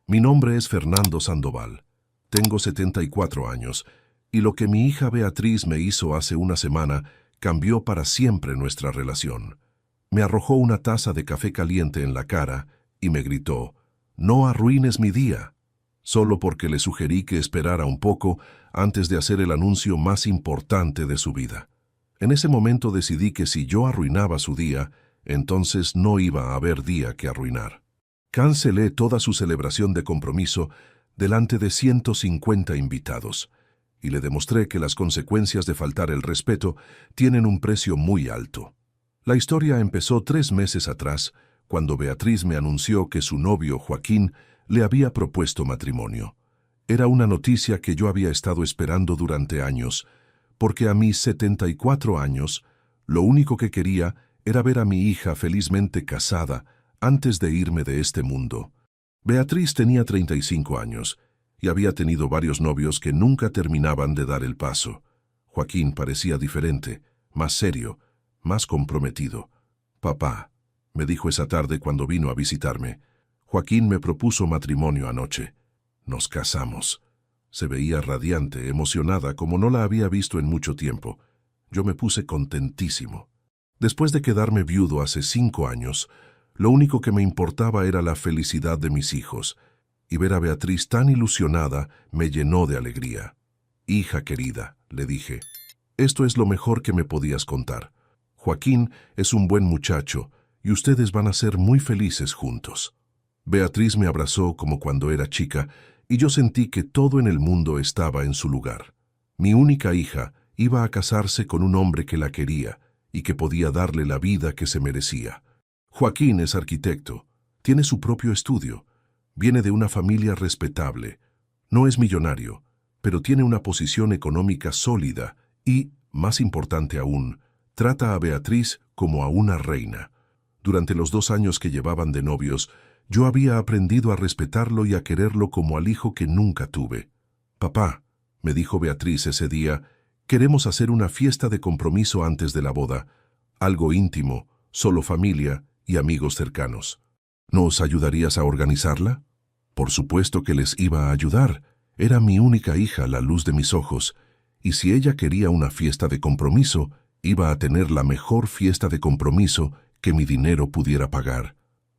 Mi nombre es Fernando Sandoval. Tengo 74 años, y lo que mi hija Beatriz me hizo hace una semana cambió para siempre nuestra relación. Me arrojó una taza de café caliente en la cara y me gritó: «No arruines mi día», solo porque le sugerí que esperara un poco antes de hacer el anuncio más importante de su vida. En ese momento decidí que si yo arruinaba su día, entonces no iba a haber día que arruinar. Cancelé toda su celebración de compromiso delante de 150 invitados, y le demostré que las consecuencias de faltar el respeto tienen un precio muy alto. La historia empezó 3 meses atrás, cuando Beatriz me anunció que su novio, Joaquín, le había propuesto matrimonio. Era una noticia que yo había estado esperando durante años, porque a mis 74 años, lo único que quería era ver a mi hija felizmente casada antes de irme de este mundo. Beatriz tenía 35 años y había tenido varios novios que nunca terminaban de dar el paso. Joaquín parecía diferente, más serio, más comprometido. «Papá», me dijo esa tarde cuando vino a visitarme, «Joaquín me propuso matrimonio anoche. Nos casamos». Se veía radiante, emocionada, como no la había visto en mucho tiempo. Yo me puse contentísimo. Después de quedarme viudo hace 5 años, lo único que me importaba era la felicidad de mis hijos, y ver a Beatriz tan ilusionada me llenó de alegría. «Hija querida», le dije, «esto es lo mejor que me podías contar. Joaquín es un buen muchacho y ustedes van a ser muy felices juntos». Beatriz me abrazó como cuando era chica y yo sentí que todo en el mundo estaba en su lugar. Mi única hija iba a casarse con un hombre que la quería y que podía darle la vida que se merecía. Joaquín es arquitecto, tiene su propio estudio, viene de una familia respetable, no es millonario, pero tiene una posición económica sólida y, más importante aún, trata a Beatriz como a una reina. Durante los 2 años que llevaban de novios, yo había aprendido a respetarlo y a quererlo como al hijo que nunca tuve. «Papá», me dijo Beatriz ese día, «queremos hacer una fiesta de compromiso antes de la boda, algo íntimo, solo familia y amigos cercanos. ¿Nos ayudarías a organizarla?» Por supuesto que les iba a ayudar. Era mi única hija, la luz de mis ojos, y si ella quería una fiesta de compromiso, iba a tener la mejor fiesta de compromiso que mi dinero pudiera pagar.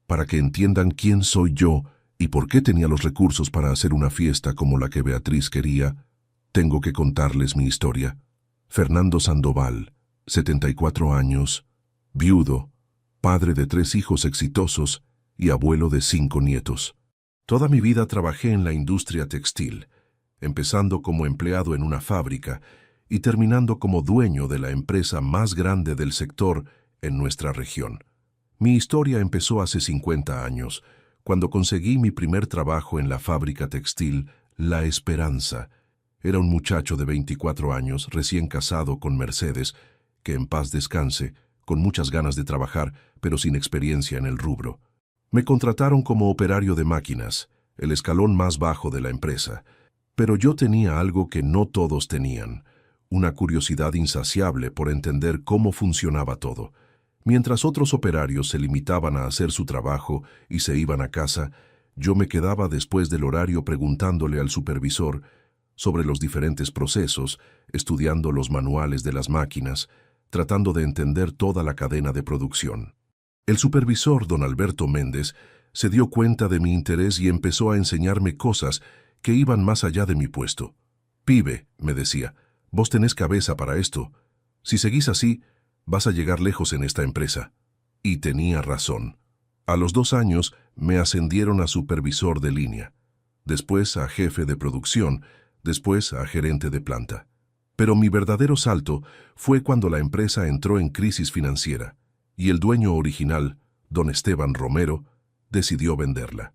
Para que entiendan quién soy yo y por qué tenía los recursos para hacer una fiesta como la que Beatriz quería, tengo que contarles mi historia. Fernando Sandoval, 74 años, viudo, padre de 3 hijos exitosos y abuelo de 5 nietos. Toda mi vida trabajé en la industria textil, empezando como empleado en una fábrica y terminando como dueño de la empresa más grande del sector en nuestra región. Mi historia empezó hace 50 años, cuando conseguí mi primer trabajo en la fábrica textil La Esperanza. Era un muchacho de 24 años, recién casado con Mercedes, que en paz descanse, con muchas ganas de trabajar, pero sin experiencia en el rubro. Me contrataron como operario de máquinas, el escalón más bajo de la empresa, pero yo tenía algo que no todos tenían, una curiosidad insaciable por entender cómo funcionaba todo. Mientras otros operarios se limitaban a hacer su trabajo y se iban a casa, yo me quedaba después del horario preguntándole al supervisor sobre los diferentes procesos, estudiando los manuales de las máquinas, tratando de entender toda la cadena de producción. El supervisor, don Alberto Méndez, se dio cuenta de mi interés y empezó a enseñarme cosas que iban más allá de mi puesto. «Pibe», me decía, «vos tenés cabeza para esto. Si seguís así, vas a llegar lejos en esta empresa». Y tenía razón. A los 2 años me ascendieron a supervisor de línea, después a jefe de producción, después a gerente de planta. Pero mi verdadero salto fue cuando la empresa entró en crisis financiera y el dueño original, don Esteban Romero, decidió venderla.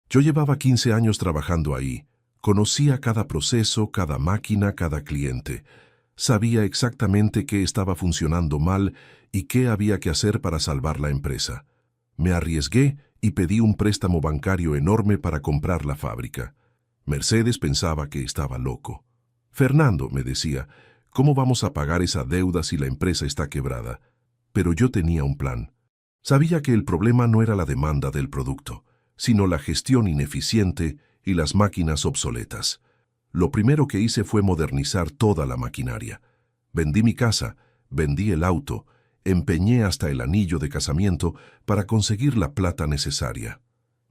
Yo llevaba 15 años trabajando ahí, conocía cada proceso, cada máquina, cada cliente. Sabía exactamente qué estaba funcionando mal y qué había que hacer para salvar la empresa. Me arriesgué y pedí un préstamo bancario enorme para comprar la fábrica. Mercedes pensaba que estaba loco. «Fernando», me decía, «¿cómo vamos a pagar esa deuda si la empresa está quebrada?» Pero yo tenía un plan. Sabía que el problema no era la demanda del producto, sino la gestión ineficiente y las máquinas obsoletas. Lo primero que hice fue modernizar toda la maquinaria. Vendí mi casa, vendí el auto, empeñé hasta el anillo de casamiento para conseguir la plata necesaria.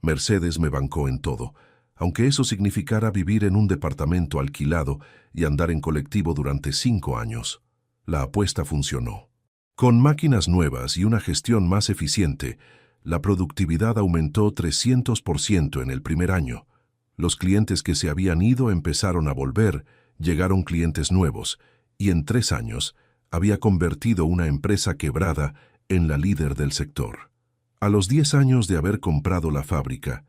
Mercedes me bancó en todo, aunque eso significara vivir en un departamento alquilado y andar en colectivo durante 5 años. La apuesta funcionó. Con máquinas nuevas y una gestión más eficiente, la productividad aumentó 300% en el primer año. Los clientes que se habían ido empezaron a volver, llegaron clientes nuevos, y en 3 años había convertido una empresa quebrada en la líder del sector. A los 10 años de haber comprado la fábrica,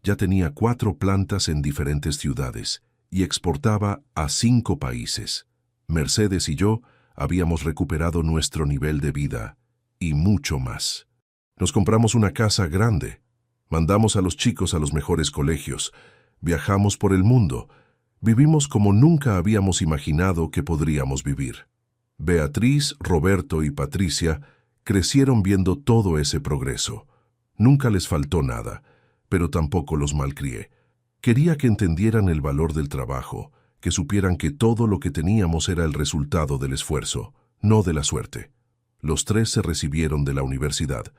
ya tenía 4 plantas en diferentes ciudades y exportaba a 5 países. Mercedes y yo habíamos recuperado nuestro nivel de vida y mucho más. Nos compramos una casa grande, mandamos a los chicos a los mejores colegios, viajamos por el mundo, vivimos como nunca habíamos imaginado que podríamos vivir. Beatriz, Roberto y Patricia crecieron viendo todo ese progreso. Nunca les faltó nada, pero tampoco los malcrié. Quería que entendieran el valor del trabajo, que supieran que todo lo que teníamos era el resultado del esfuerzo, no de la suerte. Los 3 se recibieron de la universidad.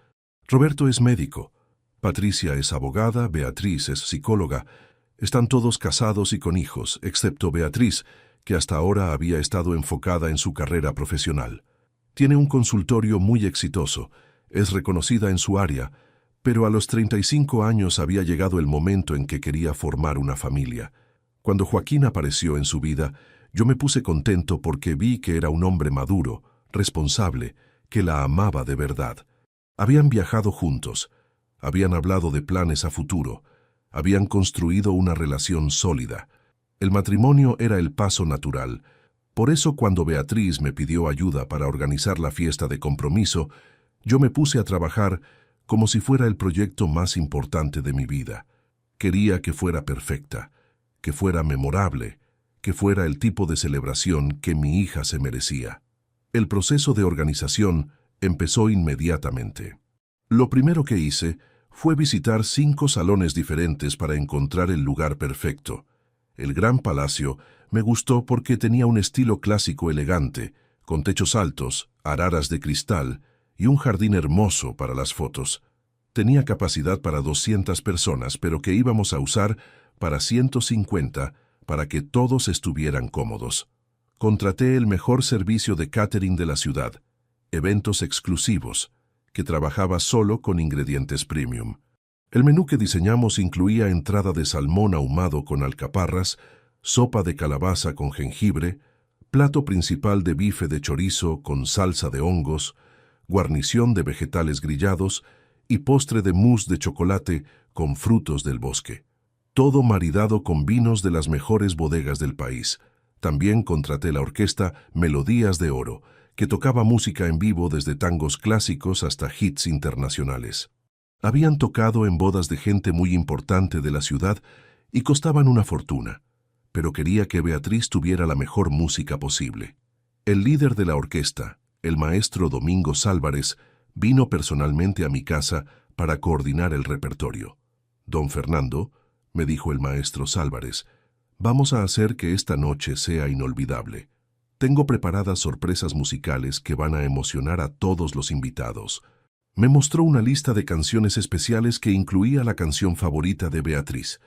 Roberto es médico, Patricia es abogada, Beatriz es psicóloga. Están todos casados y con hijos, excepto Beatriz, que hasta ahora había estado enfocada en su carrera profesional. Tiene un consultorio muy exitoso, es reconocida en su área, pero a los 35 años había llegado el momento en que quería formar una familia. Cuando Joaquín apareció en su vida, yo me puse contento porque vi que era un hombre maduro, responsable, que la amaba de verdad. Habían viajado juntos, habían hablado de planes a futuro, habían construido una relación sólida. El matrimonio era el paso natural. Por eso cuando Beatriz me pidió ayuda para organizar la fiesta de compromiso, yo me puse a trabajar como si fuera el proyecto más importante de mi vida. Quería que fuera perfecta, que fuera memorable, que fuera el tipo de celebración que mi hija se merecía. El proceso de organización empezó inmediatamente. Lo primero que hice fue visitar 5 salones diferentes para encontrar el lugar perfecto. El gran palacio me gustó porque tenía un estilo clásico elegante, con techos altos, araras de cristal y un jardín hermoso para las fotos. Tenía capacidad para 200 personas, pero que íbamos a usar para 150 para que todos estuvieran cómodos. Contraté el mejor servicio de catering de la ciudad, eventos exclusivos, que trabajaba solo con ingredientes premium. El menú que diseñamos incluía entrada de salmón ahumado con alcaparras, sopa de calabaza con jengibre, plato principal de bife de chorizo con salsa de hongos, guarnición de vegetales grillados y postre de mousse de chocolate con frutos del bosque. Todo maridado con vinos de las mejores bodegas del país. También contraté la orquesta Melodías de Oro, que tocaba música en vivo desde tangos clásicos hasta hits internacionales. Habían tocado en bodas de gente muy importante de la ciudad y costaban una fortuna, pero quería que Beatriz tuviera la mejor música posible. El líder de la orquesta, el maestro Domingo Álvarez, vino personalmente a mi casa para coordinar el repertorio. «Don Fernando», me dijo el maestro Álvarez, «vamos a hacer que esta noche sea inolvidable. Tengo preparadas sorpresas musicales que van a emocionar a todos los invitados». Me mostró una lista de canciones especiales que incluía la canción favorita de Beatriz,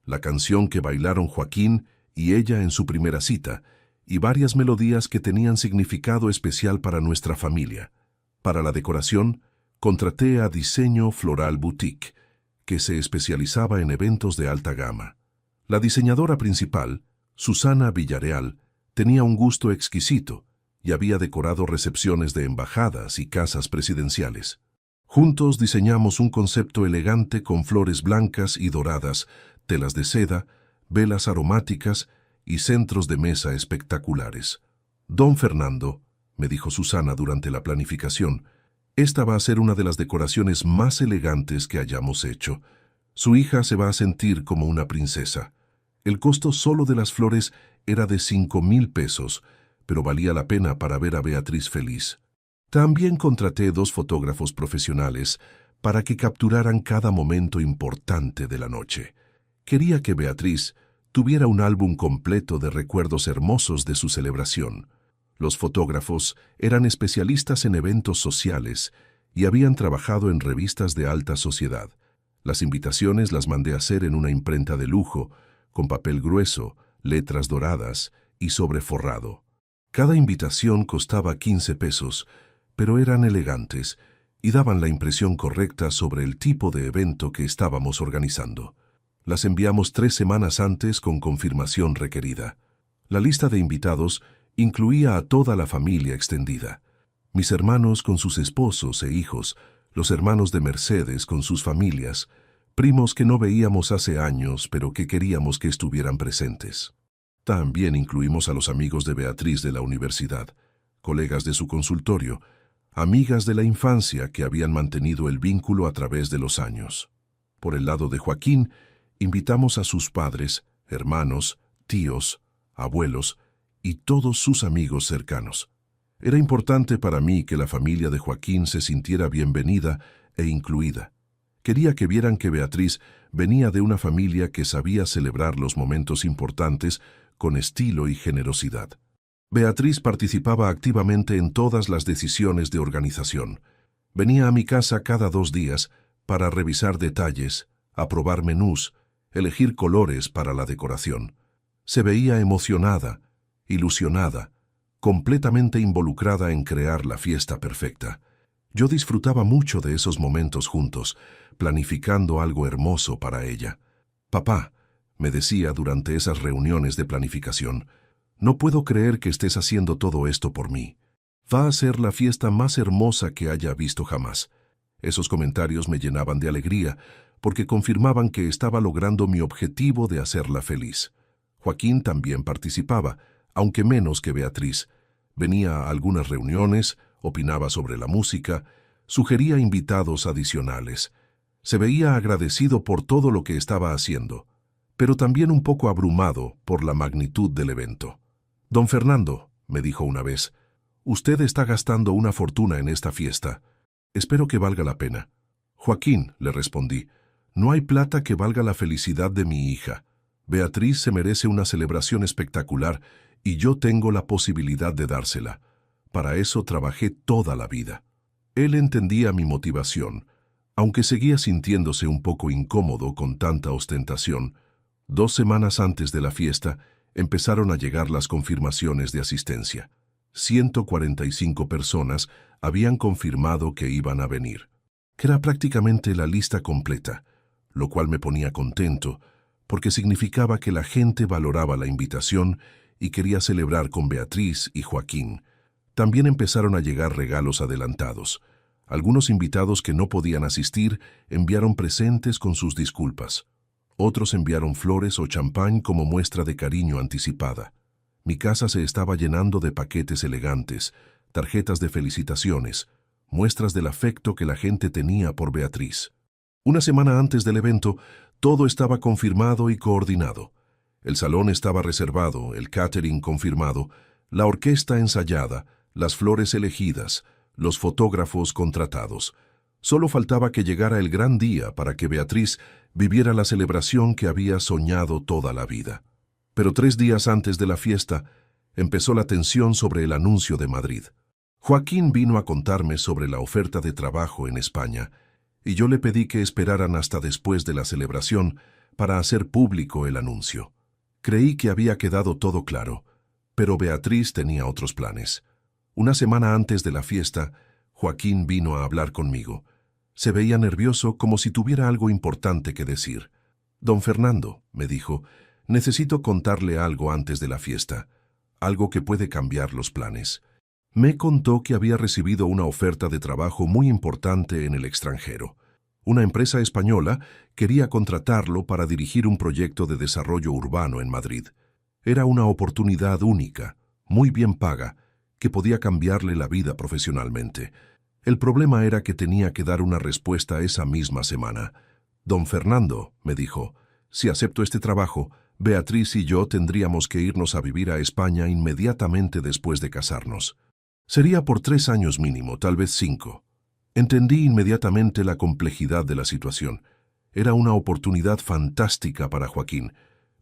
la canción que bailaron Joaquín y ella en su primera cita, y varias melodías que tenían significado especial para nuestra familia. Para la decoración, contraté a Diseño Floral Boutique, que se especializaba en eventos de alta gama. La diseñadora principal, Susana Villarreal, tenía un gusto exquisito y había decorado recepciones de embajadas y casas presidenciales. Juntos diseñamos un concepto elegante con flores blancas y doradas, telas de seda, velas aromáticas y centros de mesa espectaculares. «Don Fernando», me dijo Susana durante la planificación, «esta va a ser una de las decoraciones más elegantes que hayamos hecho. Su hija se va a sentir como una princesa. El costo solo de las flores era de 5,000 pesos, pero valía la pena para ver a Beatriz feliz». También contraté 2 fotógrafos profesionales para que capturaran cada momento importante de la noche. Quería que Beatriz tuviera un álbum completo de recuerdos hermosos de su celebración. Los fotógrafos eran especialistas en eventos sociales y habían trabajado en revistas de alta sociedad. Las invitaciones las mandé a hacer en una imprenta de lujo, con papel grueso, letras doradas y sobreforrado. Cada invitación costaba 15 pesos, pero eran elegantes y daban la impresión correcta sobre el tipo de evento que estábamos organizando. Las enviamos 3 semanas antes con confirmación requerida. La lista de invitados incluía a toda la familia extendida. Mis hermanos con sus esposos e hijos, los hermanos de Mercedes con sus familias, primos que no veíamos hace años pero que queríamos que estuvieran presentes. También incluimos a los amigos de Beatriz de la universidad, colegas de su consultorio, amigas de la infancia que habían mantenido el vínculo a través de los años. Por el lado de Joaquín, invitamos a sus padres, hermanos, tíos, abuelos y todos sus amigos cercanos. Era importante para mí que la familia de Joaquín se sintiera bienvenida e incluida. Quería que vieran que Beatriz venía de una familia que sabía celebrar los momentos importantes con estilo y generosidad. Beatriz participaba activamente en todas las decisiones de organización. Venía a mi casa cada 2 días para revisar detalles, aprobar menús, elegir colores para la decoración. Se veía emocionada, ilusionada, completamente involucrada en crear la fiesta perfecta. Yo disfrutaba mucho de esos momentos juntos, planificando algo hermoso para ella. «Papá», me decía durante esas reuniones de planificación, «no puedo creer que estés haciendo todo esto por mí. Va a ser la fiesta más hermosa que haya visto jamás». Esos comentarios me llenaban de alegría, porque confirmaban que estaba logrando mi objetivo de hacerla feliz. Joaquín también participaba, aunque menos que Beatriz. Venía a algunas reuniones, opinaba sobre la música, sugería invitados adicionales. Se veía agradecido por todo lo que estaba haciendo, pero también un poco abrumado por la magnitud del evento. «Don Fernando», me dijo una vez, «usted está gastando una fortuna en esta fiesta. Espero que valga la pena». «Joaquín», le respondí, «no hay plata que valga la felicidad de mi hija. Beatriz se merece una celebración espectacular y yo tengo la posibilidad de dársela. Para eso trabajé toda la vida». Él entendía mi motivación, aunque seguía sintiéndose un poco incómodo con tanta ostentación. 2 semanas antes de la fiesta, empezaron a llegar las confirmaciones de asistencia. 145 personas habían confirmado que iban a venir. Era prácticamente la lista completa, lo cual me ponía contento, porque significaba que la gente valoraba la invitación y quería celebrar con Beatriz y Joaquín. También empezaron a llegar regalos adelantados. Algunos invitados que no podían asistir enviaron presentes con sus disculpas. Otros enviaron flores o champán como muestra de cariño anticipada. Mi casa se estaba llenando de paquetes elegantes, tarjetas de felicitaciones, muestras del afecto que la gente tenía por Beatriz. Una semana antes del evento, todo estaba confirmado y coordinado. El salón estaba reservado, el catering confirmado, la orquesta ensayada, las flores elegidas, los fotógrafos contratados. Solo faltaba que llegara el gran día para que Beatriz viviera la celebración que había soñado toda la vida. Pero 3 días antes de la fiesta, empezó la tensión sobre el anuncio de Madrid. Joaquín vino a contarme sobre la oferta de trabajo en España, y yo le pedí que esperaran hasta después de la celebración para hacer público el anuncio. Creí que había quedado todo claro, pero Beatriz tenía otros planes. Una semana antes de la fiesta, Joaquín vino a hablar conmigo. Se veía nervioso, como si tuviera algo importante que decir. «Don Fernando», me dijo, «necesito contarle algo antes de la fiesta, algo que puede cambiar los planes». Me contó que había recibido una oferta de trabajo muy importante en el extranjero. Una empresa española quería contratarlo para dirigir un proyecto de desarrollo urbano en Madrid. Era una oportunidad única, muy bien paga, que podía cambiarle la vida profesionalmente. El problema era que tenía que dar una respuesta esa misma semana. «Don Fernando», me dijo, «si acepto este trabajo, Beatriz y yo tendríamos que irnos a vivir a España inmediatamente después de casarnos. Sería por 3 años mínimo, tal vez 5. Entendí inmediatamente la complejidad de la situación. Era una oportunidad fantástica para Joaquín,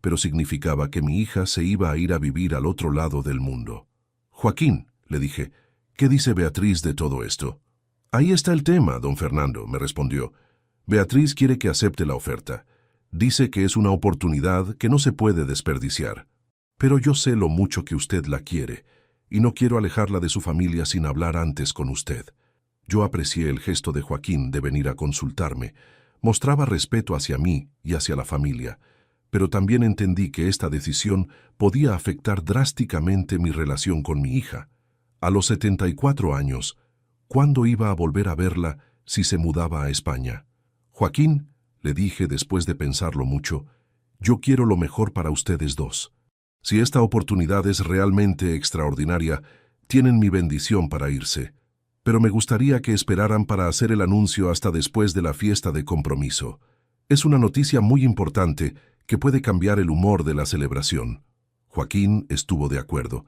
pero significaba que mi hija se iba a ir a vivir al otro lado del mundo. Joaquín, le dije, ¿qué dice Beatriz de todo esto? Ahí está el tema, don Fernando, me respondió. Beatriz quiere que acepte la oferta. Dice que es una oportunidad que no se puede desperdiciar. Pero yo sé lo mucho que usted la quiere, y no quiero alejarla de su familia sin hablar antes con usted. Yo aprecié el gesto de Joaquín de venir a consultarme. Mostraba respeto hacia mí y hacia la familia, pero también entendí que esta decisión podía afectar drásticamente mi relación con mi hija. A los 74 años, ¿cuándo iba a volver a verla si se mudaba a España? Joaquín, le dije después de pensarlo mucho, yo quiero lo mejor para ustedes dos. Si esta oportunidad es realmente extraordinaria, tienen mi bendición para irse. Pero me gustaría que esperaran para hacer el anuncio hasta después de la fiesta de compromiso. Es una noticia muy importante que puede cambiar el humor de la celebración. Joaquín estuvo de acuerdo.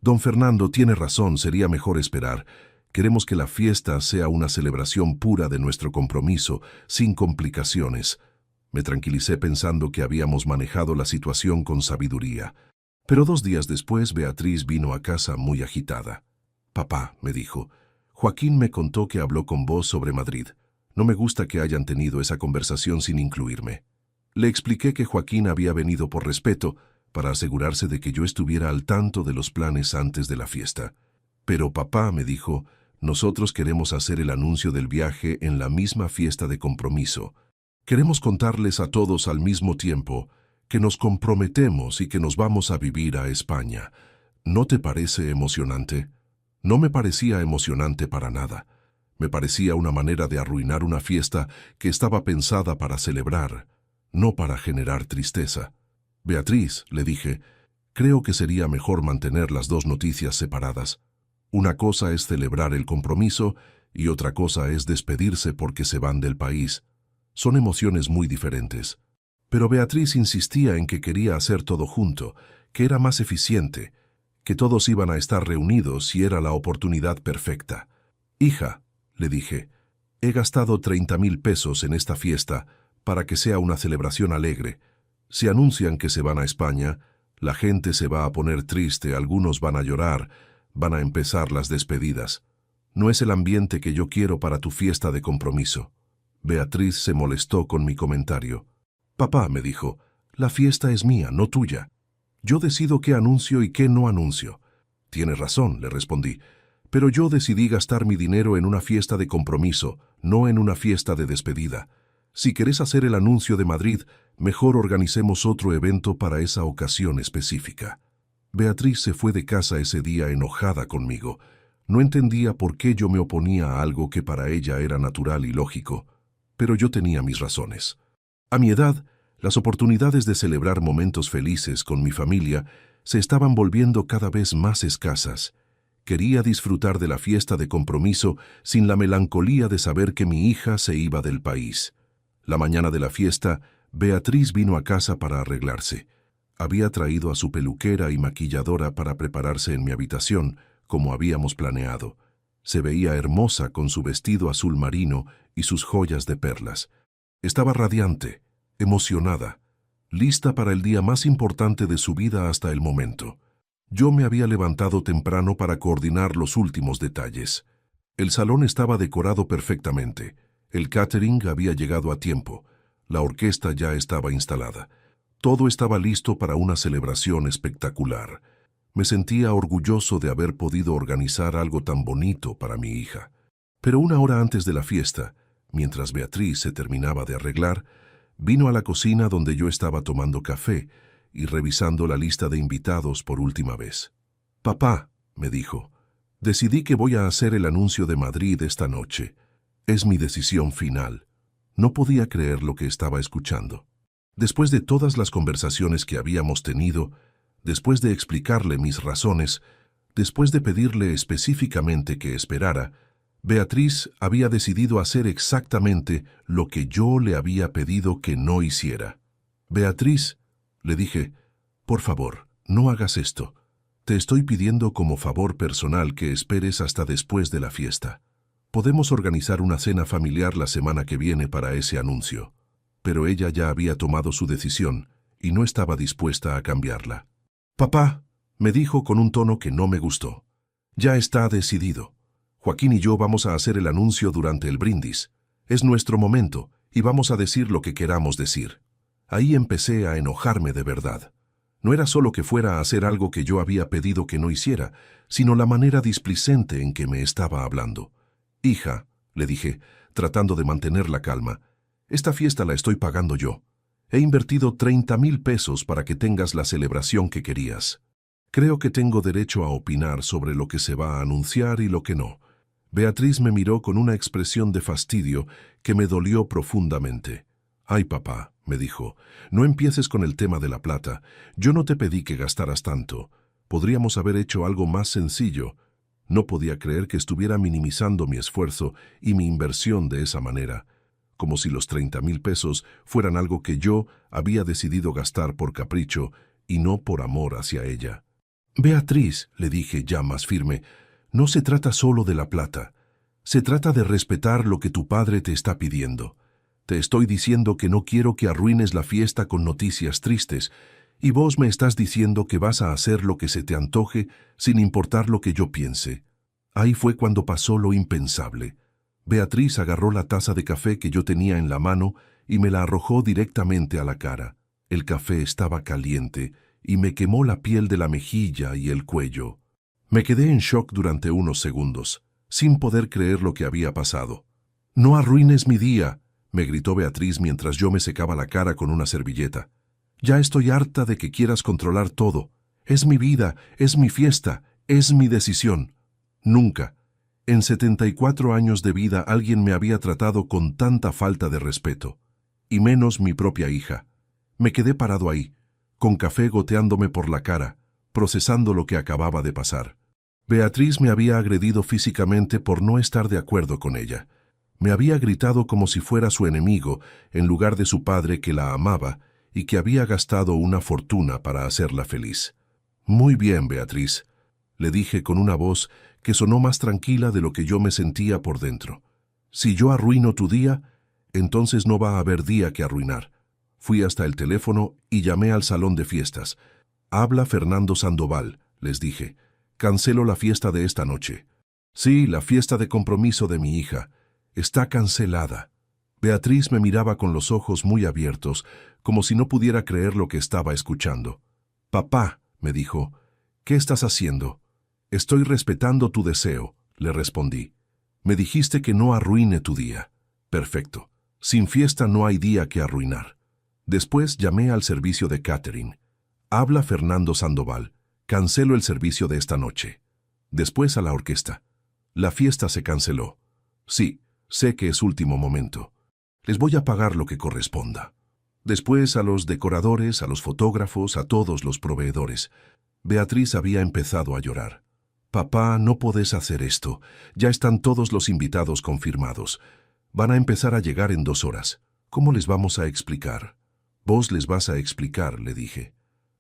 Don Fernando tiene razón, sería mejor esperar. Queremos que la fiesta sea una celebración pura de nuestro compromiso, sin complicaciones. Me tranquilicé pensando que habíamos manejado la situación con sabiduría. Pero 2 días después Beatriz vino a casa muy agitada. Papá, me dijo, Joaquín me contó que habló con vos sobre Madrid. No me gusta que hayan tenido esa conversación sin incluirme. Le expliqué que Joaquín había venido por respeto, para asegurarse de que yo estuviera al tanto de los planes antes de la fiesta. Pero papá, me dijo, nosotros queremos hacer el anuncio del viaje en la misma fiesta de compromiso. Queremos contarles a todos al mismo tiempo que nos comprometemos y que nos vamos a vivir a España. ¿No te parece emocionante? No me parecía emocionante para nada. Me parecía una manera de arruinar una fiesta que estaba pensada para celebrar, no para generar tristeza. Beatriz, le dije, creo que sería mejor mantener las dos noticias separadas. Una cosa es celebrar el compromiso y otra cosa es despedirse porque se van del país. Son emociones muy diferentes. Pero Beatriz insistía en que quería hacer todo junto, que era más eficiente, que todos iban a estar reunidos y era la oportunidad perfecta. Hija, le dije, he gastado 30,000 pesos en esta fiesta para que sea una celebración alegre. Si anuncian que se van a España, la gente se va a poner triste, algunos van a llorar, van a empezar las despedidas. No es el ambiente que yo quiero para tu fiesta de compromiso. Beatriz se molestó con mi comentario. Papá, me dijo, la fiesta es mía, no tuya. Yo decido qué anuncio y qué no anuncio. Tienes razón, le respondí, pero yo decidí gastar mi dinero en una fiesta de compromiso, no en una fiesta de despedida. Si querés hacer el anuncio de Madrid, mejor organicemos otro evento para esa ocasión específica. Beatriz se fue de casa ese día enojada conmigo. No entendía por qué yo me oponía a algo que para ella era natural y lógico, pero yo tenía mis razones. A mi edad, las oportunidades de celebrar momentos felices con mi familia se estaban volviendo cada vez más escasas. Quería disfrutar de la fiesta de compromiso sin la melancolía de saber que mi hija se iba del país. La mañana de la fiesta, Beatriz vino a casa para arreglarse. Había traído a su peluquera y maquilladora para prepararse en mi habitación, como habíamos planeado. Se veía hermosa con su vestido azul marino y sus joyas de perlas. Estaba radiante, emocionada, lista para el día más importante de su vida hasta el momento. Yo me había levantado temprano para coordinar los últimos detalles. El salón estaba decorado perfectamente. El catering había llegado a tiempo. La orquesta ya estaba instalada. Todo estaba listo para una celebración espectacular. Me sentía orgulloso de haber podido organizar algo tan bonito para mi hija. Pero 1 hora antes de la fiesta, mientras Beatriz se terminaba de arreglar, vino a la cocina donde yo estaba tomando café y revisando la lista de invitados por última vez. Papá, me dijo, decidí que voy a hacer el anuncio de Madrid esta noche. Es mi decisión final. No podía creer lo que estaba escuchando. Después de todas las conversaciones que habíamos tenido, después de explicarle mis razones, después de pedirle específicamente que esperara, Beatriz había decidido hacer exactamente lo que yo le había pedido que no hiciera. Beatriz, le dije, por favor, no hagas esto. Te estoy pidiendo como favor personal que esperes hasta después de la fiesta. Podemos organizar una cena familiar la semana que viene para ese anuncio. Pero ella ya había tomado su decisión y no estaba dispuesta a cambiarla. Papá, me dijo con un tono que no me gustó. Ya está decidido. Joaquín y yo vamos a hacer el anuncio durante el brindis. Es nuestro momento y vamos a decir lo que queramos decir. Ahí empecé a enojarme de verdad. No era solo que fuera a hacer algo que yo había pedido que no hiciera, sino la manera displicente en que me estaba hablando. Hija, le dije, tratando de mantener la calma, esta fiesta la estoy pagando yo. He invertido 30,000 pesos para que tengas la celebración que querías. Creo que tengo derecho a opinar sobre lo que se va a anunciar y lo que no. Beatriz me miró con una expresión de fastidio que me dolió profundamente. Ay, papá, me dijo, no empieces con el tema de la plata. Yo no te pedí que gastaras tanto. Podríamos haber hecho algo más sencillo. No podía creer que estuviera minimizando mi esfuerzo y mi inversión de esa manera, como si los 30,000 pesos fueran algo que yo había decidido gastar por capricho y no por amor hacia ella. Beatriz, le dije ya más firme, no se trata solo de la plata. Se trata de respetar lo que tu padre te está pidiendo. Te estoy diciendo que no quiero que arruines la fiesta con noticias tristes, y vos me estás diciendo que vas a hacer lo que se te antoje sin importar lo que yo piense. Ahí fue cuando pasó lo impensable. Beatriz agarró la taza de café que yo tenía en la mano y me la arrojó directamente a la cara. El café estaba caliente y me quemó la piel de la mejilla y el cuello. Me quedé en shock durante unos segundos, sin poder creer lo que había pasado. «No arruines mi día», me gritó Beatriz mientras yo me secaba la cara con una servilleta. «Ya estoy harta de que quieras controlar todo. Es mi vida, es mi fiesta, es mi decisión». Nunca, en 74 años de vida, alguien me había tratado con tanta falta de respeto, y menos mi propia hija. Me quedé parado ahí, con café goteándome por la cara, procesando lo que acababa de pasar. Beatriz me había agredido físicamente por no estar de acuerdo con ella. Me había gritado como si fuera su enemigo, en lugar de su padre que la amaba y que había gastado una fortuna para hacerla feliz. «Muy bien, Beatriz», le dije con una voz que sonó más tranquila de lo que yo me sentía por dentro. «Si yo arruino tu día, entonces no va a haber día que arruinar». Fui hasta el teléfono y llamé al salón de fiestas. «Habla Fernando Sandoval», les dije. «Cancelo la fiesta de esta noche». «Sí, la fiesta de compromiso de mi hija. Está cancelada». Beatriz me miraba con los ojos muy abiertos, como si no pudiera creer lo que estaba escuchando. «Papá», me dijo, «¿qué estás haciendo?» «Estoy respetando tu deseo», le respondí. «Me dijiste que no arruine tu día». «Perfecto. Sin fiesta no hay día que arruinar». Después llamé al servicio de catering. «Habla Fernando Sandoval. Cancelo el servicio de esta noche». Después a la orquesta. «La fiesta se canceló». «Sí, sé que es último momento. Les voy a pagar lo que corresponda». Después a los decoradores, a los fotógrafos, a todos los proveedores. Beatriz había empezado a llorar. «Papá, no podés hacer esto. Ya están todos los invitados confirmados. Van a empezar a llegar en 2 horas. ¿Cómo les vamos a explicar?» «Vos les vas a explicar», le dije.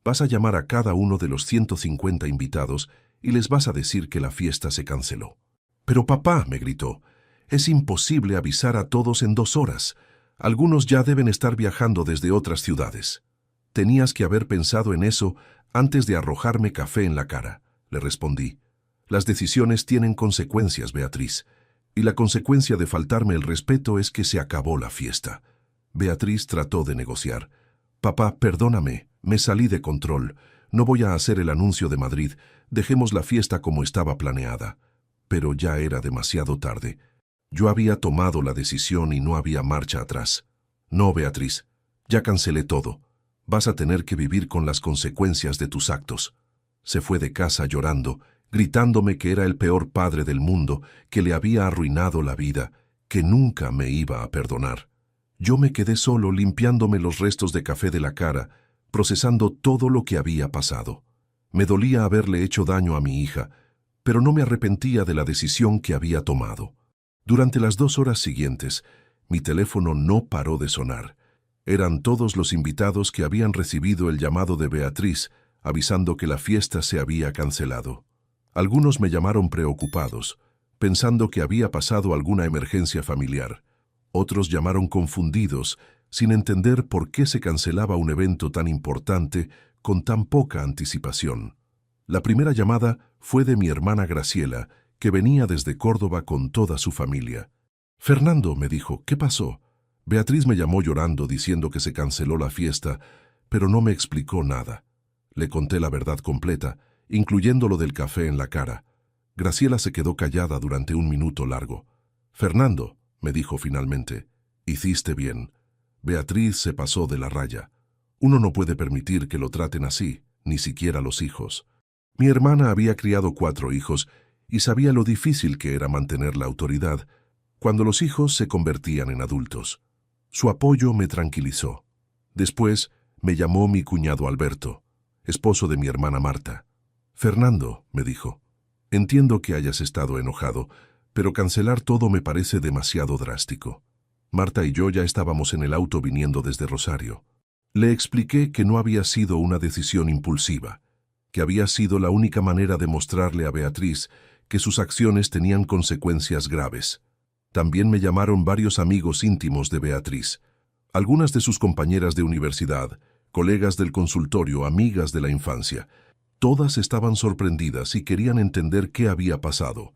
«Vas a llamar a cada uno de los 150 invitados y les vas a decir que la fiesta se canceló». «Pero papá», me gritó, «es imposible avisar a todos en 2 horas. Algunos ya deben estar viajando desde otras ciudades». «Tenías que haber pensado en eso antes de arrojarme café en la cara», le respondí. «Las decisiones tienen consecuencias, Beatriz, y la consecuencia de faltarme el respeto es que se acabó la fiesta». Beatriz trató de negociar. «Papá, perdóname, me salí de control. No voy a hacer el anuncio de Madrid. Dejemos la fiesta como estaba planeada». Pero ya era demasiado tarde. Yo había tomado la decisión y no había marcha atrás. «No, Beatriz, ya cancelé todo. Vas a tener que vivir con las consecuencias de tus actos». Se fue de casa llorando, gritándome que era el peor padre del mundo, que le había arruinado la vida, que nunca me iba a perdonar. Yo me quedé solo limpiándome los restos de café de la cara, procesando todo lo que había pasado. Me dolía haberle hecho daño a mi hija, pero no me arrepentía de la decisión que había tomado. Durante las 2 horas siguientes, mi teléfono no paró de sonar. Eran todos los invitados que habían recibido el llamado de Beatriz, avisando que la fiesta se había cancelado. Algunos me llamaron preocupados, pensando que había pasado alguna emergencia familiar. Otros llamaron confundidos, sin entender por qué se cancelaba un evento tan importante con tan poca anticipación. La primera llamada fue de mi hermana Graciela, que venía desde Córdoba con toda su familia. Fernando, me dijo, ¿qué pasó? Beatriz me llamó llorando diciendo que se canceló la fiesta, pero no me explicó nada. Le conté la verdad completa, incluyendo lo del café en la cara. Graciela se quedó callada durante un minuto largo. Fernando, me dijo finalmente, hiciste bien. Beatriz se pasó de la raya. Uno no puede permitir que lo traten así, ni siquiera los hijos. Mi hermana había criado 4 hijos y sabía lo difícil que era mantener la autoridad cuando los hijos se convertían en adultos. Su apoyo me tranquilizó. Después me llamó mi cuñado Alberto, esposo de mi hermana Marta. Fernando, me dijo, entiendo que hayas estado enojado, pero cancelar todo me parece demasiado drástico. Marta y yo ya estábamos en el auto viniendo desde Rosario. Le expliqué que no había sido una decisión impulsiva, que había sido la única manera de mostrarle a Beatriz que sus acciones tenían consecuencias graves. También me llamaron varios amigos íntimos de Beatriz, algunas de sus compañeras de universidad, colegas del consultorio, amigas de la infancia. Todas estaban sorprendidas y querían entender qué había pasado.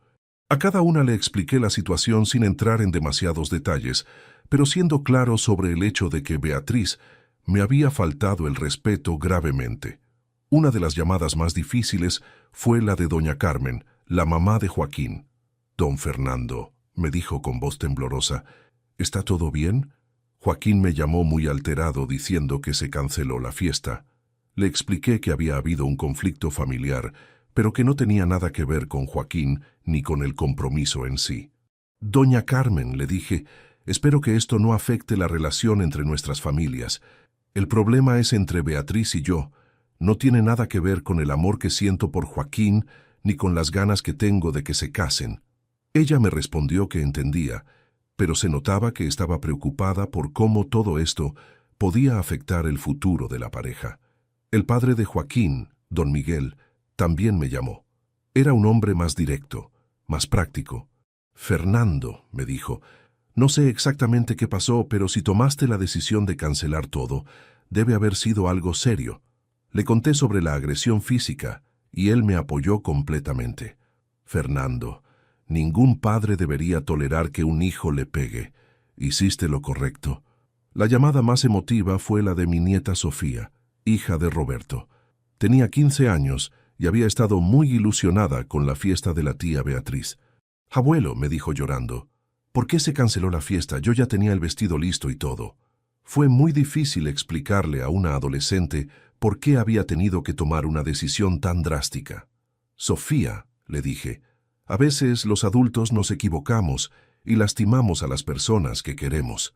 A cada una le expliqué la situación sin entrar en demasiados detalles, pero siendo claro sobre el hecho de que Beatriz me había faltado el respeto gravemente. Una de las llamadas más difíciles fue la de doña Carmen, la mamá de Joaquín. Don Fernando, me dijo con voz temblorosa, ¿está todo bien? Joaquín me llamó muy alterado diciendo que se canceló la fiesta. Le expliqué que había habido un conflicto familiar, pero que no tenía nada que ver con Joaquín ni con el compromiso en sí. Doña Carmen, le dije, espero que esto no afecte la relación entre nuestras familias. El problema es entre Beatriz y yo. No tiene nada que ver con el amor que siento por Joaquín ni con las ganas que tengo de que se casen. Ella me respondió que entendía, pero se notaba que estaba preocupada por cómo todo esto podía afectar el futuro de la pareja. El padre de Joaquín, don Miguel, también me llamó. Era un hombre más directo, más práctico. Fernando, me dijo, no sé exactamente qué pasó, pero si tomaste la decisión de cancelar todo, debe haber sido algo serio. Le conté sobre la agresión física y él me apoyó completamente. Fernando, ningún padre debería tolerar que un hijo le pegue. Hiciste lo correcto. La llamada más emotiva fue la de mi nieta Sofía, hija de Roberto. Tenía 15 años y había estado muy ilusionada con la fiesta de la tía Beatriz. Abuelo, me dijo llorando, ¿por qué se canceló la fiesta? Yo ya tenía el vestido listo y todo. Fue muy difícil explicarle a una adolescente por qué había tenido que tomar una decisión tan drástica. Sofía, le dije, a veces los adultos nos equivocamos y lastimamos a las personas que queremos.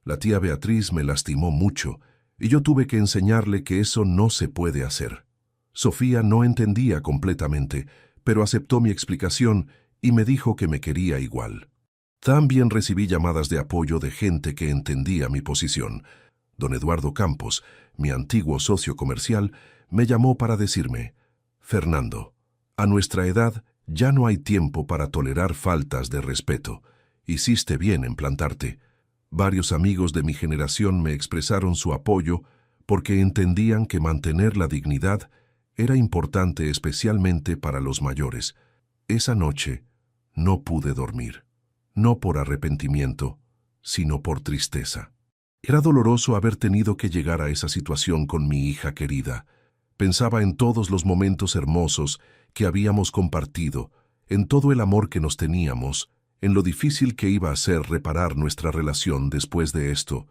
La tía Beatriz me lastimó mucho y yo tuve que enseñarle que eso no se puede hacer. Sofía no entendía completamente, pero aceptó mi explicación y me dijo que me quería igual. También recibí llamadas de apoyo de gente que entendía mi posición. Don Eduardo Campos, mi antiguo socio comercial, me llamó para decirme, Fernando, a nuestra edad ya no hay tiempo para tolerar faltas de respeto. Hiciste bien en plantarte. Varios amigos de mi generación me expresaron su apoyo porque entendían que mantener la dignidad era importante especialmente para los mayores. Esa noche no pude dormir, no por arrepentimiento, sino por tristeza. Era doloroso haber tenido que llegar a esa situación con mi hija querida. Pensaba en todos los momentos hermosos que habíamos compartido, en todo el amor que nos teníamos, en lo difícil que iba a ser reparar nuestra relación después de esto,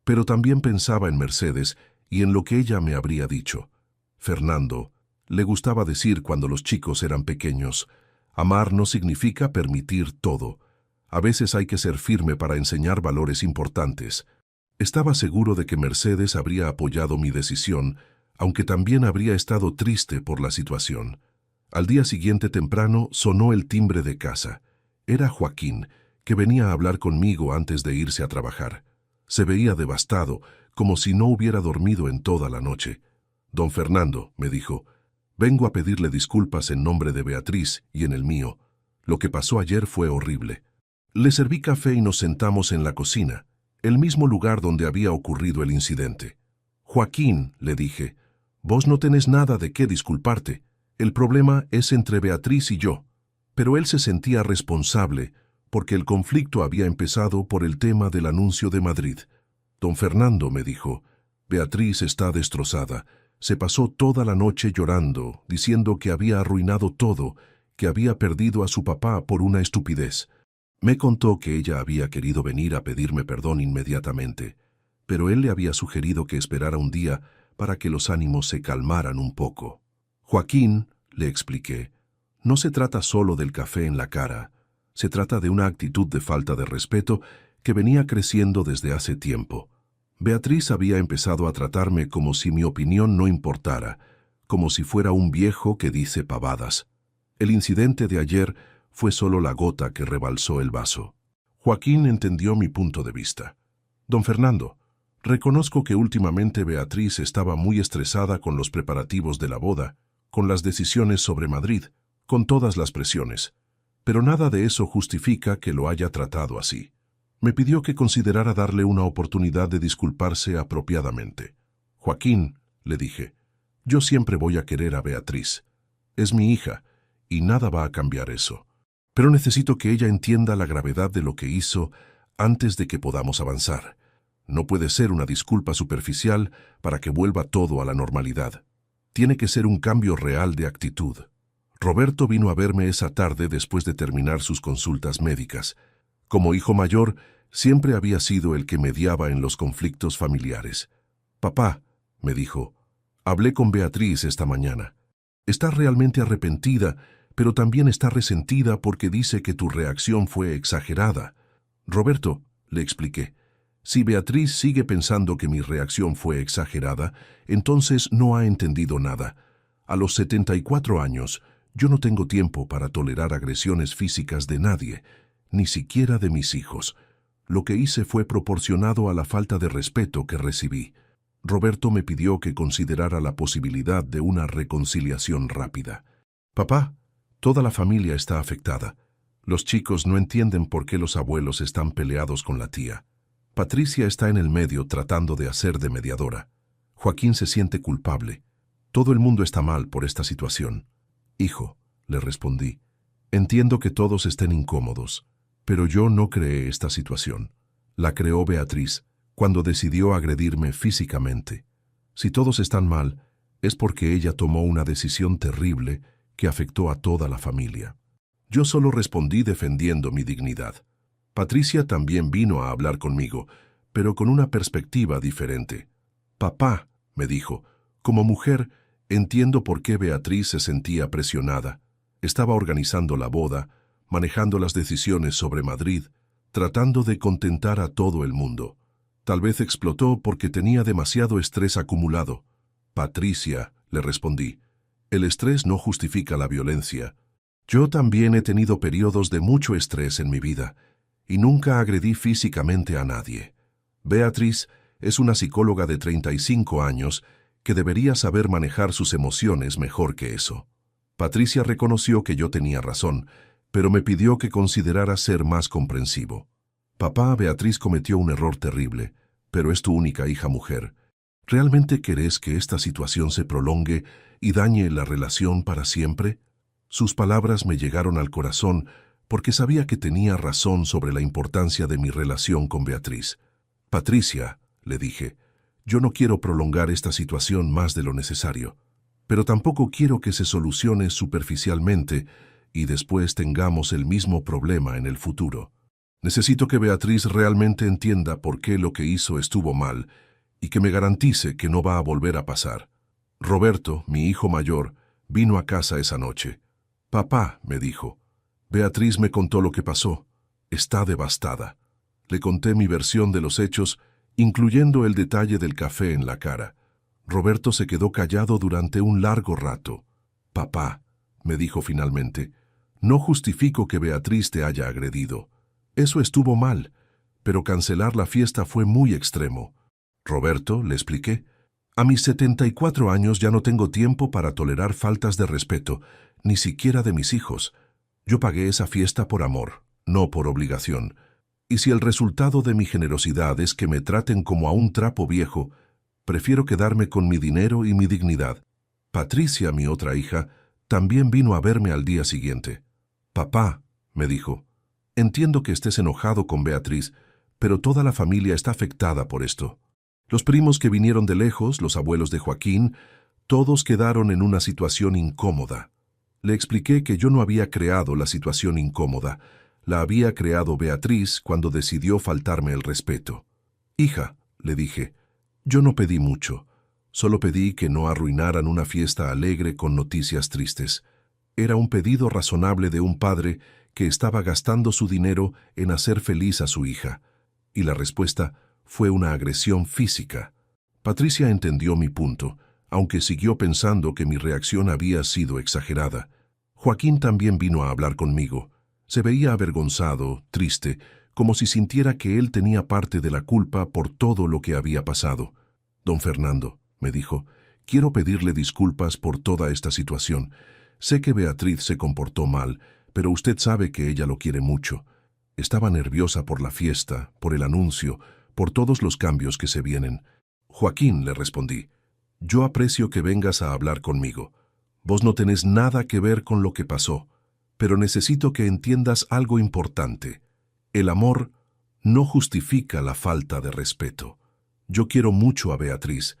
pero también pensaba en Mercedes y en lo que ella me habría dicho. Fernando, le gustaba decir cuando los chicos eran pequeños, amar no significa permitir todo. A veces hay que ser firme para enseñar valores importantes. Estaba seguro de que Mercedes habría apoyado mi decisión, aunque también habría estado triste por la situación. Al día siguiente temprano sonó el timbre de casa. Era Joaquín, que venía a hablar conmigo antes de irse a trabajar. Se veía devastado, como si no hubiera dormido en toda la noche. Don Fernando, me dijo, vengo a pedirle disculpas en nombre de Beatriz y en el mío. Lo que pasó ayer fue horrible. Le serví café y nos sentamos en la cocina, el mismo lugar donde había ocurrido el incidente. Joaquín, le dije, vos no tenés nada de qué disculparte. El problema es entre Beatriz y yo. Pero él se sentía responsable porque el conflicto había empezado por el tema del anuncio de Madrid. Don Fernando me dijo, Beatriz está destrozada. Se pasó toda la noche llorando, diciendo que había arruinado todo, que había perdido a su papá por una estupidez. Me contó que ella había querido venir a pedirme perdón inmediatamente, pero él le había sugerido que esperara un día para que los ánimos se calmaran un poco. Joaquín, le expliqué, no se trata solo del café en la cara, se trata de una actitud de falta de respeto que venía creciendo desde hace tiempo. Beatriz había empezado a tratarme como si mi opinión no importara, como si fuera un viejo que dice pavadas. El incidente de ayer fue solo la gota que rebalsó el vaso. Joaquín entendió mi punto de vista. Don Fernando, reconozco que últimamente Beatriz estaba muy estresada con los preparativos de la boda, con las decisiones sobre Madrid, con todas las presiones. Pero nada de eso justifica que lo haya tratado así. Me pidió que considerara darle una oportunidad de disculparse apropiadamente. Joaquín, le dije, yo siempre voy a querer a Beatriz. Es mi hija, y nada va a cambiar eso. Pero necesito que ella entienda la gravedad de lo que hizo antes de que podamos avanzar. No puede ser una disculpa superficial para que vuelva todo a la normalidad. Tiene que ser un cambio real de actitud. Roberto vino a verme esa tarde después de terminar sus consultas médicas. Como hijo mayor, siempre había sido el que mediaba en los conflictos familiares. Papá, me dijo, hablé con Beatriz esta mañana. Está realmente arrepentida, pero también está resentida porque dice que tu reacción fue exagerada. Roberto, le expliqué, si Beatriz sigue pensando que mi reacción fue exagerada, entonces no ha entendido nada. A los 74 años, yo no tengo tiempo para tolerar agresiones físicas de nadie, ni siquiera de mis hijos. Lo que hice fue proporcionado a la falta de respeto que recibí. Roberto me pidió que considerara la posibilidad de una reconciliación rápida. Papá, toda la familia está afectada. Los chicos no entienden por qué los abuelos están peleados con la tía. Patricia está en el medio tratando de hacer de mediadora. Joaquín se siente culpable. Todo el mundo está mal por esta situación. Hijo, le respondí, entiendo que todos estén incómodos, pero yo no creé esta situación. La creó Beatriz cuando decidió agredirme físicamente. Si todos están mal, es porque ella tomó una decisión terrible que afectó a toda la familia. Yo solo respondí defendiendo mi dignidad. Patricia también vino a hablar conmigo, pero con una perspectiva diferente. Papá, me dijo, como mujer, entiendo por qué Beatriz se sentía presionada. Estaba organizando la boda, manejando las decisiones sobre Madrid, tratando de contentar a todo el mundo. Tal vez explotó porque tenía demasiado estrés acumulado. Patricia, le respondí, el estrés no justifica la violencia. Yo también he tenido periodos de mucho estrés en mi vida y nunca agredí físicamente a nadie. Beatriz es una psicóloga de 35 años que debería saber manejar sus emociones mejor que eso. Patricia reconoció que yo tenía razón, pero me pidió que considerara ser más comprensivo. Papá, Beatriz cometió un error terrible, pero es tu única hija mujer. ¿Realmente querés que esta situación se prolongue y dañe la relación para siempre? Sus palabras me llegaron al corazón porque sabía que tenía razón sobre la importancia de mi relación con Beatriz. Patricia, le dije, yo no quiero prolongar esta situación más de lo necesario, pero tampoco quiero que se solucione superficialmente y después tengamos el mismo problema en el futuro. Necesito que Beatriz realmente entienda por qué lo que hizo estuvo mal y que me garantice que no va a volver a pasar. Roberto, mi hijo mayor, vino a casa esa noche. Papá, me dijo, Beatriz me contó lo que pasó. Está devastada. Le conté mi versión de los hechos, incluyendo el detalle del café en la cara. Roberto se quedó callado durante un largo rato. Papá, me dijo finalmente, no justifico que Beatriz te haya agredido. Eso estuvo mal, pero cancelar la fiesta fue muy extremo. Roberto, le expliqué, a mis 74 años ya no tengo tiempo para tolerar faltas de respeto, ni siquiera de mis hijos. Yo pagué esa fiesta por amor, no por obligación. Y si el resultado de mi generosidad es que me traten como a un trapo viejo, prefiero quedarme con mi dinero y mi dignidad. Patricia, mi otra hija, también vino a verme al día siguiente. Papá, me dijo, entiendo que estés enojado con Beatriz, pero toda la familia está afectada por esto. Los primos que vinieron de lejos, los abuelos de Joaquín, todos quedaron en una situación incómoda. Le expliqué que yo no había creado la situación incómoda, la había creado Beatriz cuando decidió faltarme el respeto. Hija, le dije, yo no pedí mucho, solo pedí que no arruinaran una fiesta alegre con noticias tristes. Era un pedido razonable de un padre que estaba gastando su dinero en hacer feliz a su hija, y la respuesta fue una agresión física. Patricia entendió mi punto, aunque siguió pensando que mi reacción había sido exagerada. Joaquín también vino a hablar conmigo. Se veía avergonzado, triste, como si sintiera que él tenía parte de la culpa por todo lo que había pasado. Don Fernando, me dijo, quiero pedirle disculpas por toda esta situación. Sé que Beatriz se comportó mal, pero usted sabe que ella lo quiere mucho. Estaba nerviosa por la fiesta, por el anuncio, por todos los cambios que se vienen. Joaquín, le respondí, yo aprecio que vengas a hablar conmigo. Vos no tenés nada que ver con lo que pasó, pero necesito que entiendas algo importante. El amor no justifica la falta de respeto. Yo quiero mucho a Beatriz,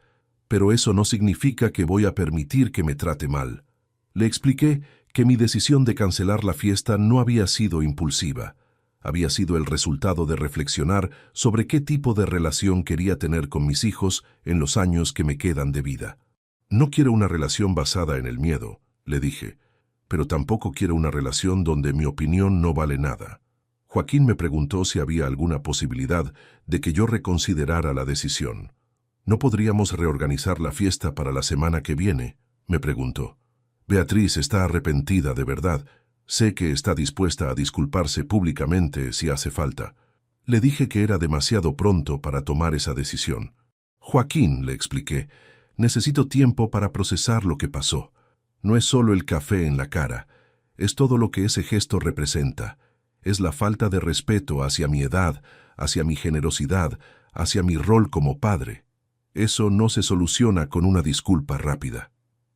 pero eso no significa que voy a permitir que me trate mal. Le expliqué que mi decisión de cancelar la fiesta no había sido impulsiva. Había sido el resultado de reflexionar sobre qué tipo de relación quería tener con mis hijos en los años que me quedan de vida. No quiero una relación basada en el miedo, le dije, pero tampoco quiero una relación donde mi opinión no vale nada. Joaquín me preguntó si había alguna posibilidad de que yo reconsiderara la decisión. ¿No podríamos reorganizar la fiesta para la semana que viene?, me preguntó. Beatriz está arrepentida de verdad. Sé que está dispuesta a disculparse públicamente si hace falta. Le dije que era demasiado pronto para tomar esa decisión. Joaquín, le expliqué, necesito tiempo para procesar lo que pasó. No es solo el café en la cara, es todo lo que ese gesto representa. Es la falta de respeto hacia mi edad, hacia mi generosidad, hacia mi rol como padre. Eso no se soluciona con una disculpa rápida.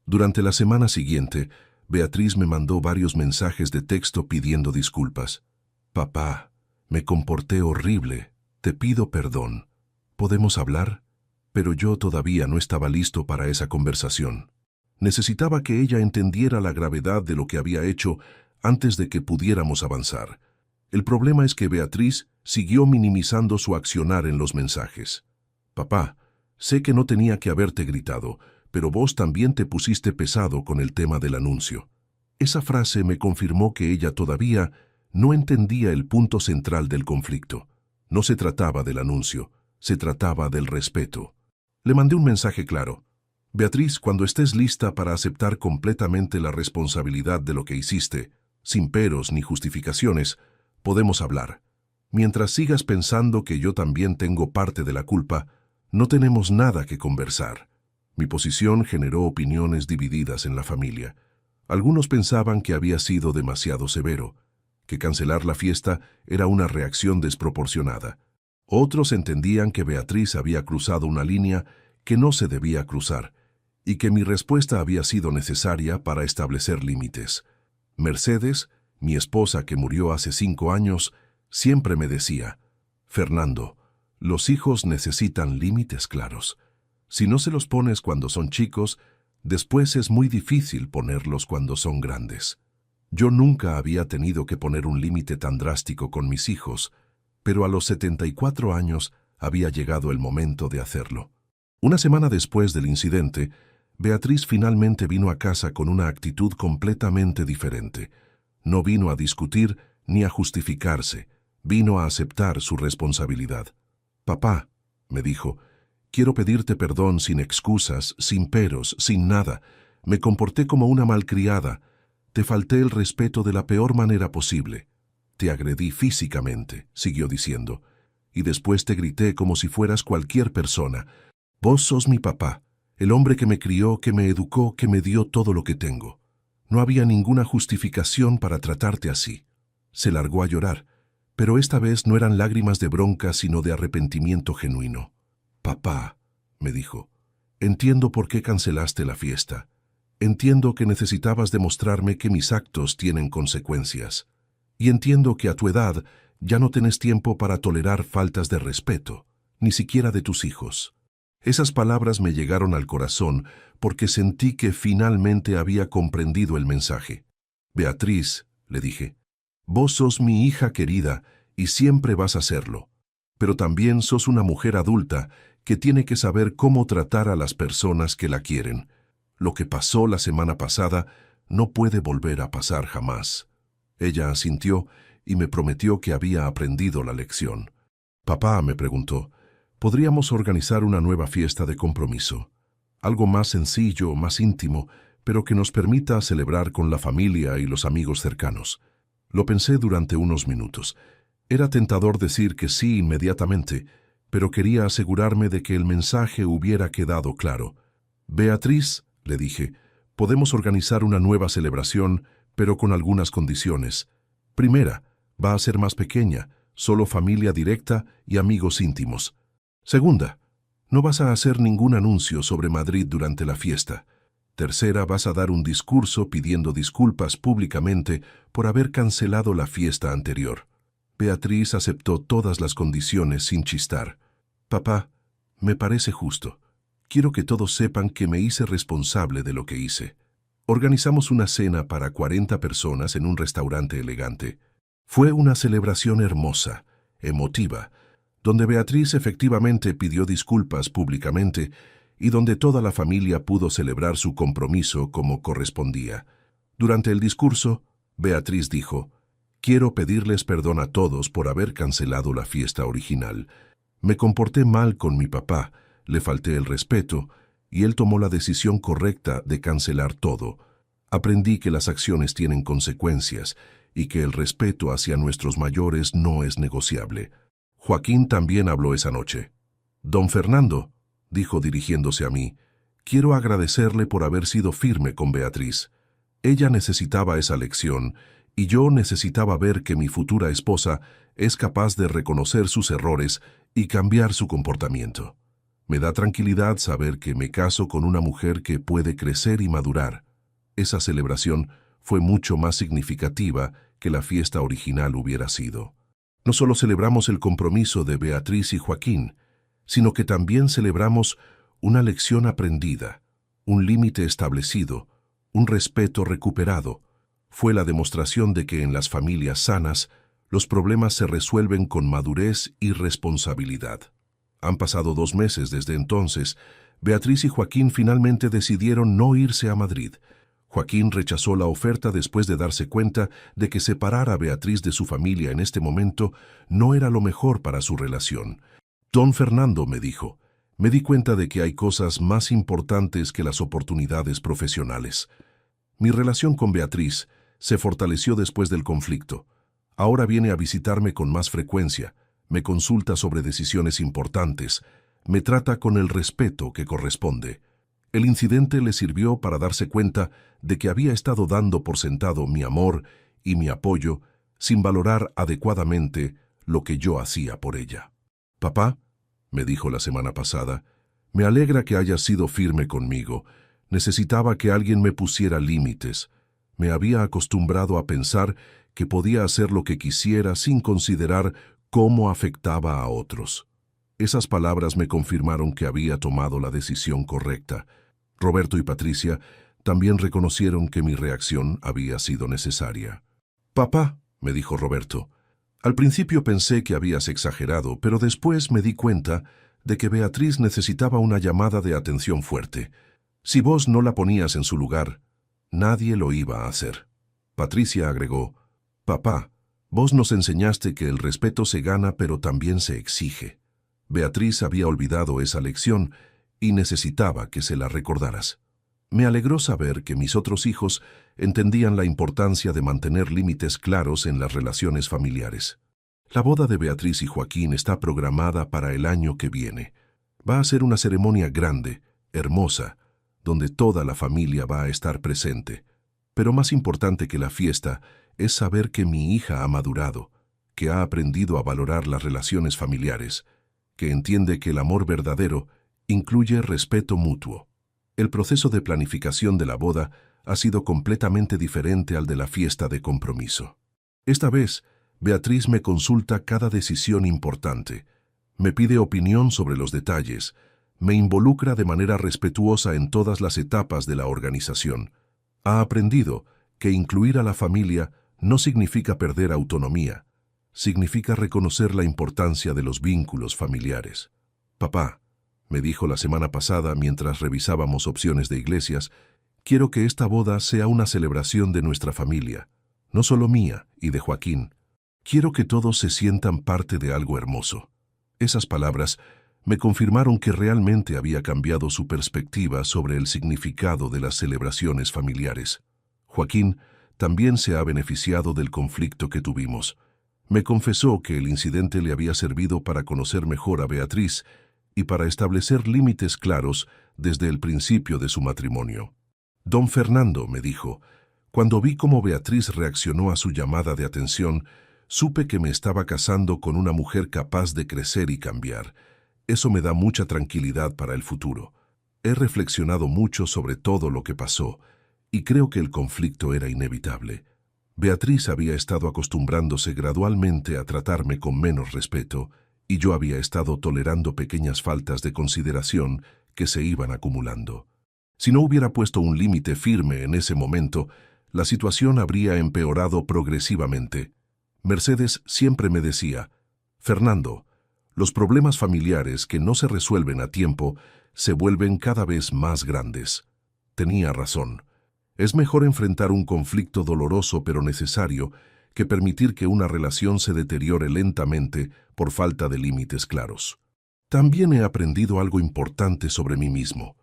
Durante la semana siguiente, Beatriz me mandó varios mensajes de texto pidiendo disculpas. Papá, me comporté horrible, te pido perdón. ¿Podemos hablar? Pero yo todavía no estaba listo para esa conversación. Necesitaba que ella entendiera la gravedad de lo que había hecho antes de que pudiéramos avanzar. El problema es que Beatriz siguió minimizando su accionar en los mensajes. Papá, sé que no tenía que haberte gritado, pero vos también te pusiste pesado con el tema del anuncio. Esa frase me confirmó que ella todavía no entendía el punto central del conflicto. No se trataba del anuncio, se trataba del respeto. Le mandé un mensaje claro. Beatriz, cuando estés lista para aceptar completamente la responsabilidad de lo que hiciste, sin peros ni justificaciones, podemos hablar. Mientras sigas pensando que yo también tengo parte de la culpa, no tenemos nada que conversar. Mi posición generó opiniones divididas en la familia. Algunos pensaban que había sido demasiado severo, que cancelar la fiesta era una reacción desproporcionada. Otros entendían que Beatriz había cruzado una línea que no se debía cruzar, y que mi respuesta había sido necesaria para establecer límites. Mercedes, mi esposa que murió hace 5 años, siempre me decía, Fernando, los hijos necesitan límites claros. Si no se los pones cuando son chicos, después es muy difícil ponerlos cuando son grandes. Yo nunca había tenido que poner un límite tan drástico con mis hijos, pero a los 74 años había llegado el momento de hacerlo. Una semana después del incidente, Beatriz finalmente vino a casa con una actitud completamente diferente. No vino a discutir ni a justificarse, vino a aceptar su responsabilidad. Papá, me dijo, quiero pedirte perdón sin excusas, sin peros, sin nada. Me comporté como una malcriada. Te falté el respeto de la peor manera posible. Te agredí físicamente, siguió diciendo, y después te grité como si fueras cualquier persona. Vos sos mi papá, el hombre que me crió, que me educó, que me dio todo lo que tengo. No había ninguna justificación para tratarte así. Se largó a llorar, pero esta vez no eran lágrimas de bronca, sino de arrepentimiento genuino. «Papá», me dijo, «entiendo por qué cancelaste la fiesta. Entiendo que necesitabas demostrarme que mis actos tienen consecuencias. Y entiendo que a tu edad ya no tenés tiempo para tolerar faltas de respeto, ni siquiera de tus hijos». Esas palabras me llegaron al corazón porque sentí que finalmente había comprendido el mensaje. «Beatriz», le dije, «vos sos mi hija querida y siempre vas a serlo. Pero también sos una mujer adulta que tiene que saber cómo tratar a las personas que la quieren. Lo que pasó la semana pasada no puede volver a pasar jamás». Ella asintió y me prometió que había aprendido la lección. «Papá», me preguntó, «¿podríamos organizar una nueva fiesta de compromiso? Algo más sencillo, más íntimo, pero que nos permita celebrar con la familia y los amigos cercanos». Lo pensé durante unos minutos. Era tentador decir que sí inmediatamente, pero quería asegurarme de que el mensaje hubiera quedado claro. «Beatriz», le dije, «podemos organizar una nueva celebración, pero con algunas condiciones. Primera, va a ser más pequeña, solo familia directa y amigos íntimos. Segunda, no vas a hacer ningún anuncio sobre Madrid durante la fiesta. Tercera, vas a dar un discurso pidiendo disculpas públicamente por haber cancelado la fiesta anterior». Beatriz aceptó todas las condiciones sin chistar. «Papá, me parece justo. Quiero que todos sepan que me hice responsable de lo que hice». Organizamos una cena para 40 personas en un restaurante elegante. Fue una celebración hermosa, emotiva, donde Beatriz efectivamente pidió disculpas públicamente y donde toda la familia pudo celebrar su compromiso como correspondía. Durante el discurso, Beatriz dijo: «Quiero pedirles perdón a todos por haber cancelado la fiesta original. Me comporté mal con mi papá, le falté el respeto, y él tomó la decisión correcta de cancelar todo. Aprendí que las acciones tienen consecuencias y que el respeto hacia nuestros mayores no es negociable». Joaquín también habló esa noche. «Don Fernando», dijo dirigiéndose a mí, «quiero agradecerle por haber sido firme con Beatriz. Ella necesitaba esa lección y yo necesitaba ver que mi futura esposa es capaz de reconocer sus errores y cambiar su comportamiento. Me da tranquilidad saber que me caso con una mujer que puede crecer y madurar». Esa celebración fue mucho más significativa que la fiesta original hubiera sido. No solo celebramos el compromiso de Beatriz y Joaquín, sino que también celebramos una lección aprendida, un límite establecido, un respeto recuperado. Fue la demostración de que en las familias sanas, los problemas se resuelven con madurez y responsabilidad. Han pasado 2 meses desde entonces. Beatriz y Joaquín finalmente decidieron no irse a Madrid. Joaquín rechazó la oferta después de darse cuenta de que separar a Beatriz de su familia en este momento no era lo mejor para su relación. «Don Fernando», me dijo, «me di cuenta de que hay cosas más importantes que las oportunidades profesionales». Mi relación con Beatriz se fortaleció después del conflicto. Ahora viene a visitarme con más frecuencia, me consulta sobre decisiones importantes, me trata con el respeto que corresponde. El incidente le sirvió para darse cuenta de que había estado dando por sentado mi amor y mi apoyo sin valorar adecuadamente lo que yo hacía por ella. «Papá», me dijo la semana pasada, «me alegra que hayas sido firme conmigo. Necesitaba que alguien me pusiera límites. Me había acostumbrado a pensar que podía hacer lo que quisiera sin considerar cómo afectaba a otros». Esas palabras me confirmaron que había tomado la decisión correcta. Roberto y Patricia también reconocieron que mi reacción había sido necesaria. «Papá», me dijo Roberto, «al principio pensé que habías exagerado, pero después me di cuenta de que Beatriz necesitaba una llamada de atención fuerte. Si vos no la ponías en su lugar, nadie lo iba a hacer». Patricia agregó: «Papá, vos nos enseñaste que el respeto se gana pero también se exige». Beatriz había olvidado esa lección y necesitaba que se la recordaras. Me alegró saber que mis otros hijos entendían la importancia de mantener límites claros en las relaciones familiares. La boda de Beatriz y Joaquín está programada para el año que viene. Va a ser una ceremonia grande, hermosa, donde toda la familia va a estar presente. Pero más importante que la fiesta es saber que mi hija ha madurado, que ha aprendido a valorar las relaciones familiares, que entiende que el amor verdadero incluye respeto mutuo. El proceso de planificación de la boda ha sido completamente diferente al de la fiesta de compromiso. Esta vez, Beatriz me consulta cada decisión importante, me pide opinión sobre los detalles, me involucra de manera respetuosa en todas las etapas de la organización. Ha aprendido que incluir a la familia no significa perder autonomía, significa reconocer la importancia de los vínculos familiares. Papá, me dijo la semana pasada mientras revisábamos opciones de iglesias, quiero que esta boda sea una celebración de nuestra familia, no solo mía y de Joaquín. Quiero que todos se sientan parte de algo hermoso. Esas palabras me confirmaron que realmente había cambiado su perspectiva sobre el significado de las celebraciones familiares. Joaquín también se ha beneficiado del conflicto que tuvimos. Me confesó que el incidente le había servido para conocer mejor a Beatriz y para establecer límites claros desde el principio de su matrimonio. Don Fernando, me dijo, cuando vi cómo Beatriz reaccionó a su llamada de atención, supe que me estaba casando con una mujer capaz de crecer y cambiar. Eso me da mucha tranquilidad para el futuro. He reflexionado mucho sobre todo lo que pasó y creo que el conflicto era inevitable. Beatriz había estado acostumbrándose gradualmente a tratarme con menos respeto y yo había estado tolerando pequeñas faltas de consideración que se iban acumulando. Si no hubiera puesto un límite firme en ese momento, la situación habría empeorado progresivamente. Mercedes siempre me decía, Fernando, los problemas familiares que no se resuelven a tiempo se vuelven cada vez más grandes. Tenía razón. Es mejor enfrentar un conflicto doloroso pero necesario que permitir que una relación se deteriore lentamente por falta de límites claros. También he aprendido algo importante sobre mí mismo,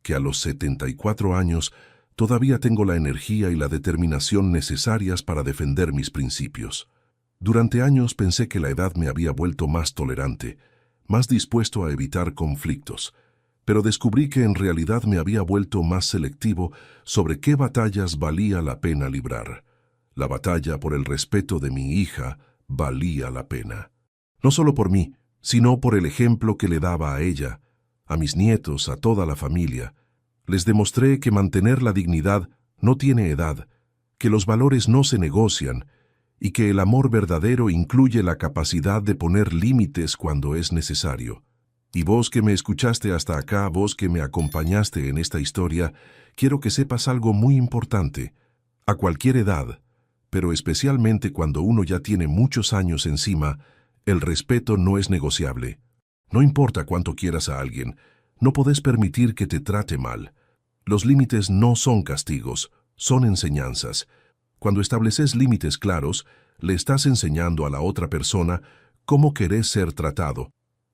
que a los 74 años todavía tengo la energía y la determinación necesarias para defender mis principios. Durante años pensé que la edad me había vuelto más tolerante, más dispuesto a evitar conflictos, pero descubrí que en realidad me había vuelto más selectivo sobre qué batallas valía la pena librar. La batalla por el respeto de mi hija valía la pena. No solo por mí, sino por el ejemplo que le daba a ella, a mis nietos, a toda la familia. Les demostré que mantener la dignidad no tiene edad, que los valores no se negocian y que el amor verdadero incluye la capacidad de poner límites cuando es necesario. Y vos que me escuchaste hasta acá, vos que me acompañaste en esta historia, quiero que sepas algo muy importante. A cualquier edad, pero especialmente cuando uno ya tiene muchos años encima, el respeto no es negociable. No importa cuánto quieras a alguien, no podés permitir que te trate mal. Los límites no son castigos, son enseñanzas. Cuando estableces límites claros, le estás enseñando a la otra persona cómo querés ser tratado.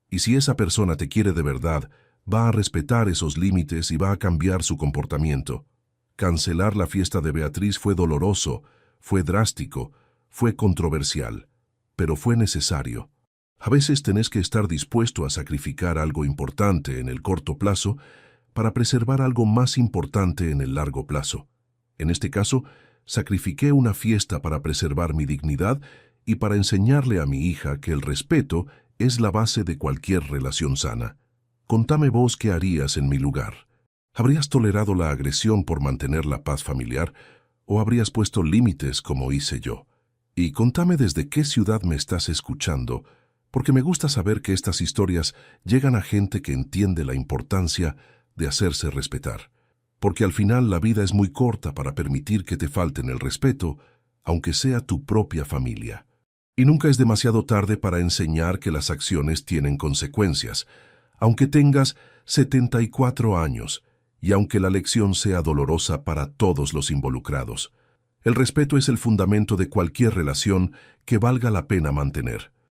Y si esa persona te quiere de verdad, va a respetar esos límites y va a cambiar su comportamiento. Cancelar la fiesta de Beatriz fue doloroso, fue drástico, fue controversial, pero fue necesario. A veces tenés que estar dispuesto a sacrificar algo importante en el corto plazo para preservar algo más importante en el largo plazo. En este caso, sacrifiqué una fiesta para preservar mi dignidad y para enseñarle a mi hija que el respeto es la base de cualquier relación sana. Contame vos qué harías en mi lugar. ¿Habrías tolerado la agresión por mantener la paz familiar o habrías puesto límites como hice yo? Y contame desde qué ciudad me estás escuchando, porque me gusta saber que estas historias llegan a gente que entiende la importancia de hacerse respetar. Porque al final la vida es muy corta para permitir que te falten el respeto, aunque sea tu propia familia. Y nunca es demasiado tarde para enseñar que las acciones tienen consecuencias, aunque tengas 74 años y aunque la lección sea dolorosa para todos los involucrados. El respeto es el fundamento de cualquier relación que valga la pena mantener.